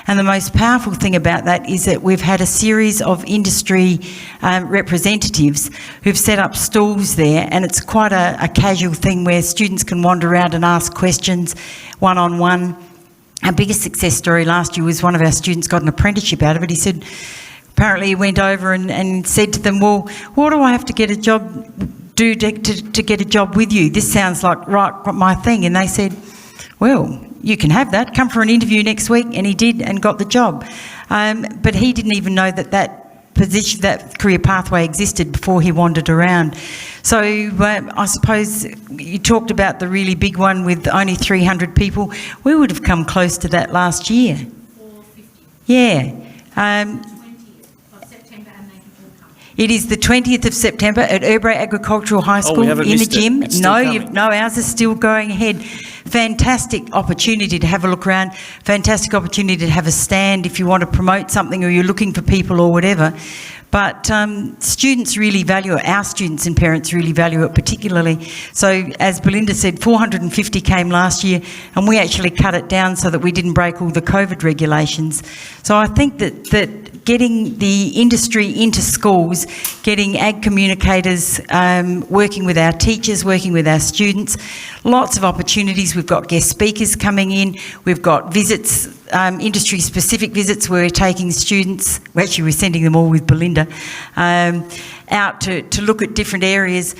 And the most powerful thing about that is that we've had a series of industry representatives who've set up stalls there, and it's quite a casual thing where students can wander around and ask questions one-on-one. Our biggest success story last year was one of our students got an apprenticeship out of it. He said, apparently he went over and said to them, well, what do I have to get a job, to get a job with you? This sounds like right my thing. And they said, well, you can have that, come for an interview next week. And he did and got the job. But he didn't even know that position, that career pathway existed before he wandered around. So I suppose you talked about the really big one with only 300 people. We would have come close to that last year. 450. Yeah. 20th of September, and they can all come. It is the 20th of September at Urrbrae Agricultural High School in the gym. No, ours is still going ahead. Fantastic opportunity to have a look around, fantastic opportunity to have a stand if you want to promote something or you're looking for people or whatever. But students really value it, our students and parents really value it particularly. So as Belinda said, 450 came last year, and we actually cut it down so that we didn't break all the COVID regulations. So I think that getting the industry into schools, getting ag communicators, working with our teachers, working with our students, lots of opportunities. We've got guest speakers coming in, we've got visits, industry-specific visits where we're taking students, we're sending them all with Belinda, out to look at different areas.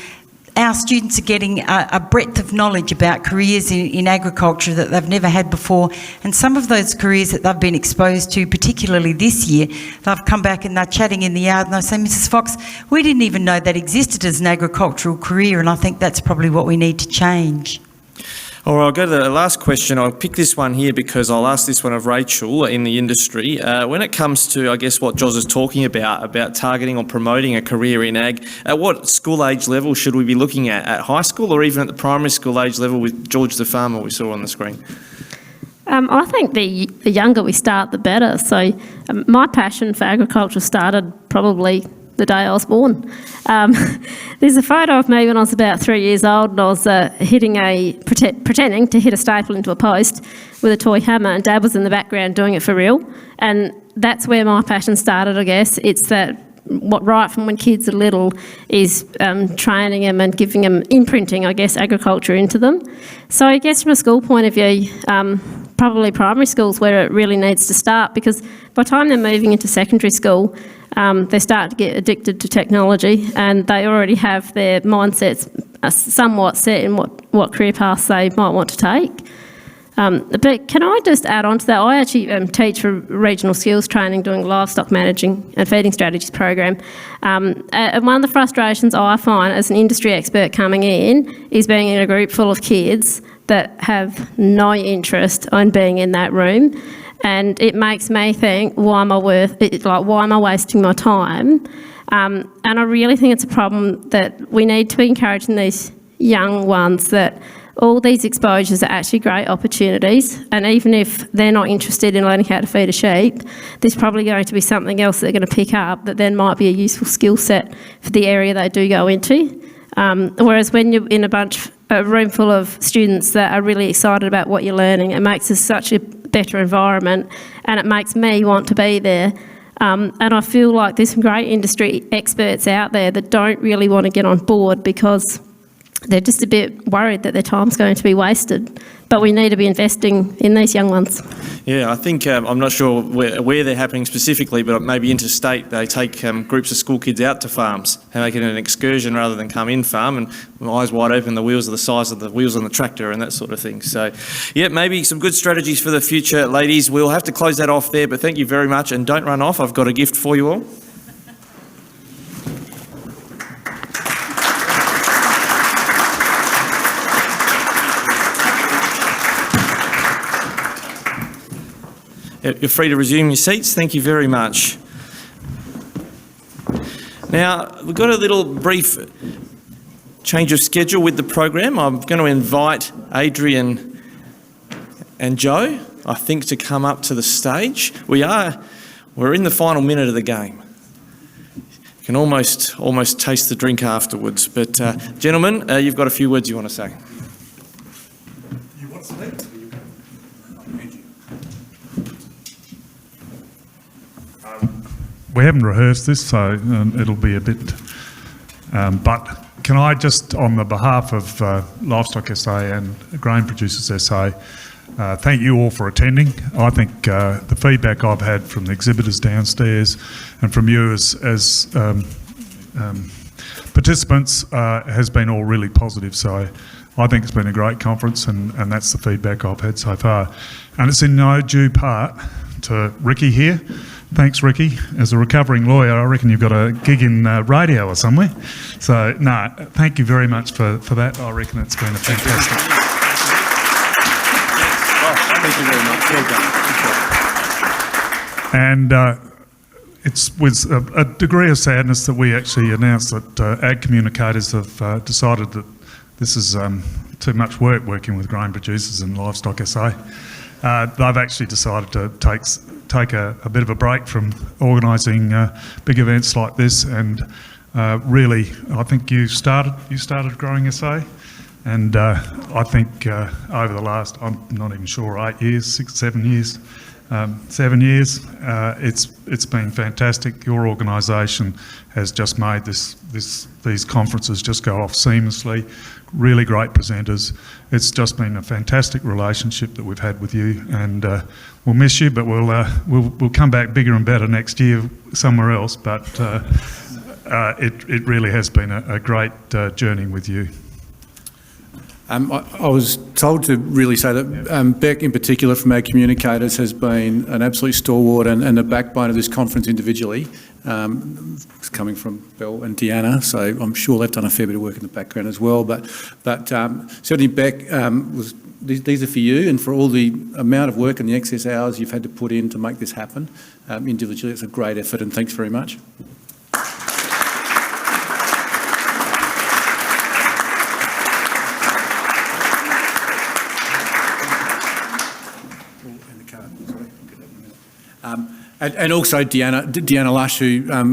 Our students are getting a breadth of knowledge about careers in agriculture that they've never had before, and some of those careers that they've been exposed to, particularly this year, they've come back and they're chatting in the yard and they say, Mrs. Fox, we didn't even know that existed as an agricultural career, and I think that's probably what we need to change. All right, I'll go to the last question. I'll pick this one here because I'll ask this one of Rachel in the industry. When it comes to, I guess, what Jos is talking about targeting or promoting a career in ag, at what school age level should we be looking at high school or even at the primary school age level with George the farmer we saw on the screen? I think the younger we start, the better. So my passion for agriculture started probably the day I was born. There's a photo of me when I was about 3 years old, and I was pretending to hit a staple into a post with a toy hammer, and Dad was in the background doing it for real. And that's where my passion started, I guess. It's that what right from when kids are little is training them and giving them, imprinting, I guess, agriculture into them. So I guess from a school point of view, probably primary school's where it really needs to start, because by the time they're moving into secondary school, they start to get addicted to technology, and they already have their mindsets somewhat set in what career paths they might want to take. But can I just add on to that? I actually teach for regional skills training, doing livestock managing and feeding strategies program. And one of the frustrations I find as an industry expert coming in is being in a group full of kids that have no interest in being in that room. And it makes me think, why am I wasting my time? And I really think it's a problem that we need to be encouraging these young ones that all these exposures are actually great opportunities, and even if they're not interested in learning how to feed a sheep, there's probably going to be something else they're going to pick up that then might be a useful skill set for the area they do go into. Whereas when you're in a room full of students that are really excited about what you're learning, it makes us such a better environment, and it makes me want to be there. And I feel like there's some great industry experts out there that don't really want to get on board because they're just a bit worried that their time's going to be wasted. But we need to be investing in these young ones. Yeah, I think, I'm not sure where they're happening specifically, but maybe interstate, they take groups of school kids out to farms and make it an excursion rather than come in farm, and eyes wide open, the wheels are the size of the wheels on the tractor and that sort of thing. So, yeah, maybe some good strategies for the future, ladies. We'll have to close that off there, but thank you very much, and don't run off. I've got a gift for you all. You're free to resume your seats. Thank you very much. Now, we've got a little brief change of schedule with the program. I'm going to invite Adrian and Joe, I think, to come up to the stage. We're in the final minute of the game. You can almost taste the drink afterwards. But gentlemen, you've got a few words you want to say. You want to speak? We haven't rehearsed this, so it'll be a bit... but can I just, on the behalf of Livestock SA and Grain Producers SA, thank you all for attending. I think the feedback I've had from the exhibitors downstairs and from you as participants has been all really positive. So I think it's been a great conference, and that's the feedback I've had so far. And it's in no due part to Rikki here. Thanks, Rikki. As a recovering lawyer, I reckon you've got a gig in radio or somewhere. So, no, thank you very much for that. I reckon it's been a fantastic... Thank you very much. Well done. And it's with a degree of sadness that we actually announced that ag communicators have decided that this is too much work working with grain producers and Livestock SA. They've actually decided to take a bit of a break from organising big events like this, and really, I think you started Growing SA, and I think over the last, I'm not even sure, 8 years, 6, 7 years, 7 years, it's been fantastic. Your organisation has just made these conferences just go off seamlessly. Really great presenters. It's just been a fantastic relationship that we've had with you, and we'll miss you, but we'll come back bigger and better next year somewhere else. But it really has been a great journey with you. I was told to really say that Beck in particular from Ag Communicators has been an absolute stalwart and the backbone of this conference individually. It's coming from Belle and Deanna, so I'm sure they've done a fair bit of work in the background as well. But certainly Beck, these are for you and for all the amount of work and the excess hours you've had to put in to make this happen. Individually, it's a great effort, and thanks very much. And also Deanna Lush, who I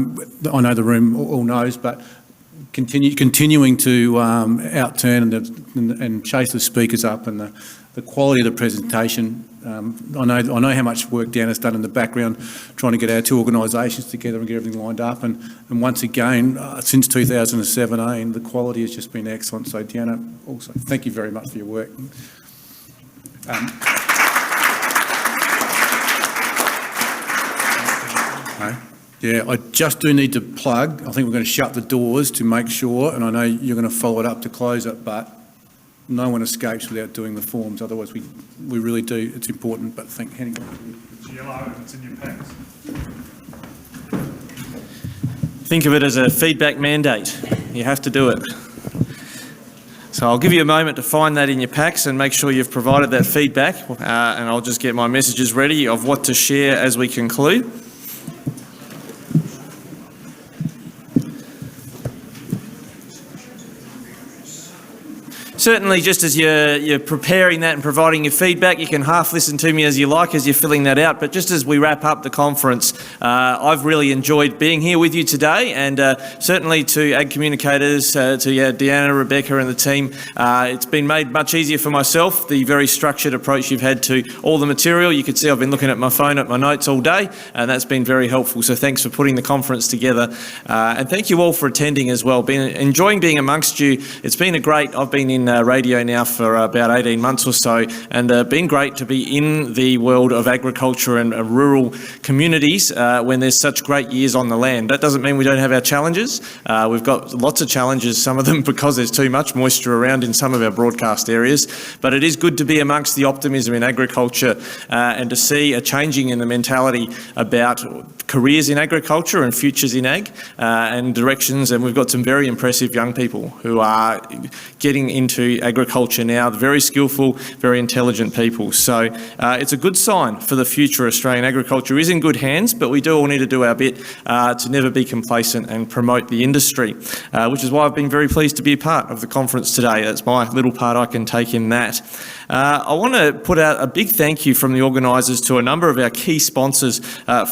know the room all knows, but continuing to outturn and chase the speakers up, and the quality of the presentation. I know how much work Deanna's done in the background trying to get our two organisations together and get everything lined up. And once again, since 2017, the quality has just been excellent. So Deanna, also thank you very much for your work. Yeah, I just do need to plug. I think we're going to shut the doors to make sure, and I know you're going to follow it up to close it, but no one escapes without doing the forms. Otherwise, we really do. It's important. But Henning. It's yellow and it's in your packs. Think of it as a feedback mandate. You have to do it. So I'll give you a moment to find that in your packs and make sure you've provided that feedback, and I'll just get my messages ready of what to share as we conclude. Certainly, just as you're preparing that and providing your feedback, you can half listen to me as you like as you're filling that out. But just as we wrap up the conference, I've really enjoyed being here with you today, and certainly to Ag Communicators, to Deanna, Rebecca and the team, it's been made much easier for myself, the very structured approach you've had to all the material. You can see I've been looking at my phone at my notes all day, and that's been very helpful. So thanks for putting the conference together. And thank you all for attending as well. Been enjoying being amongst you. It's been I've been in radio now for about 18 months or so, and been great to be in the world of agriculture and rural communities when there's such great years on the land. That doesn't mean we don't have our challenges. We've got lots of challenges, some of them because there's too much moisture around in some of our broadcast areas, but it is good to be amongst the optimism in agriculture and to see a changing in the mentality about careers in agriculture and futures in ag and directions, and we've got some very impressive young people who are getting into agriculture now, very skillful, very intelligent people. So it's a good sign for the future. Australian agriculture is in good hands, but we do all need to do our bit to never be complacent and promote the industry, which is why I've been very pleased to be a part of the conference today. That's my little part I can take in that. I want to put out a big thank you from the organisers to a number of our key sponsors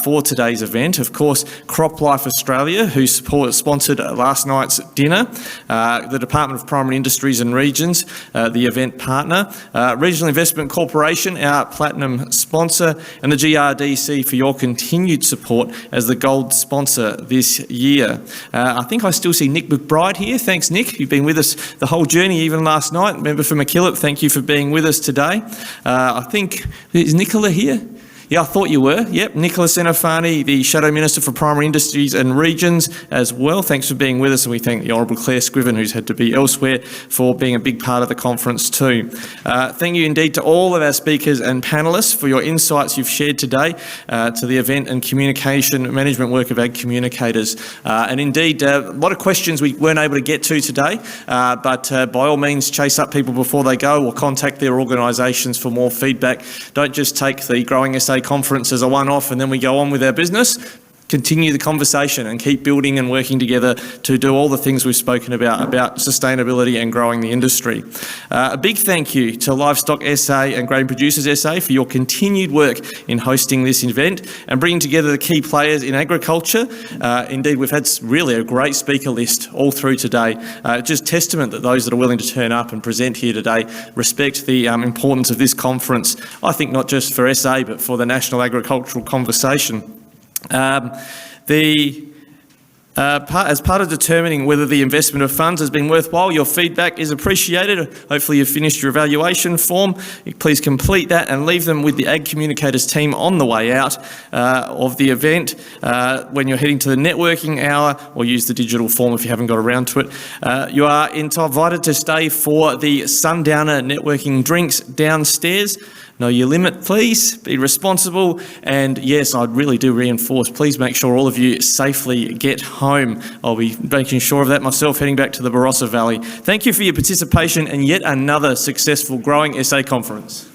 for today's event. Of course, CropLife Australia, who sponsored last night's dinner, the Department of Primary Industries and Regions, the event partner, Regional Investment Corporation, our platinum sponsor, and the GRDC for your continued support as the gold sponsor this year. I think I still see Nick McBride here. Thanks, Nick. You've been with us the whole journey, even last night. Member for McKillop, thank you for being with us today. I think, is Nicola here? Yeah, I thought you were. Yep, Nicola Senofani, the Shadow Minister for Primary Industries and Regions as well. Thanks for being with us, and we thank the Honourable Claire Scriven, who's had to be elsewhere, for being a big part of the conference too. Thank you indeed to all of our speakers and panellists for your insights you've shared today to the event and communication management work of ag communicators. And indeed, a lot of questions we weren't able to get to today, but by all means chase up people before they go or contact their organisations for more feedback. Don't just take the Growing SA conference as a one-off and then we go on with our business. Continue the conversation and keep building and working together to do all the things we've spoken about sustainability and growing the industry. A big thank you to Livestock SA and Grain Producers SA for your continued work in hosting this event and bringing together the key players in agriculture. Indeed, we've had really a great speaker list all through today. Just testament that those that are willing to turn up and present here today respect the importance of this conference, I think not just for SA but for the national agricultural conversation. As part of determining whether the investment of funds has been worthwhile, your feedback is appreciated. Hopefully you've finished your evaluation form. Please complete that and leave them with the Ag Communicators team on the way out of the event. When you're heading to the networking hour, or use the digital form if you haven't got around to it. You are invited to stay for the Sundowner networking drinks downstairs. Know your limit, please. Be responsible. And yes, I really do reinforce, please make sure all of you safely get home. I'll be making sure of that myself, heading back to the Barossa Valley. Thank you for your participation in yet another successful Growing SA conference.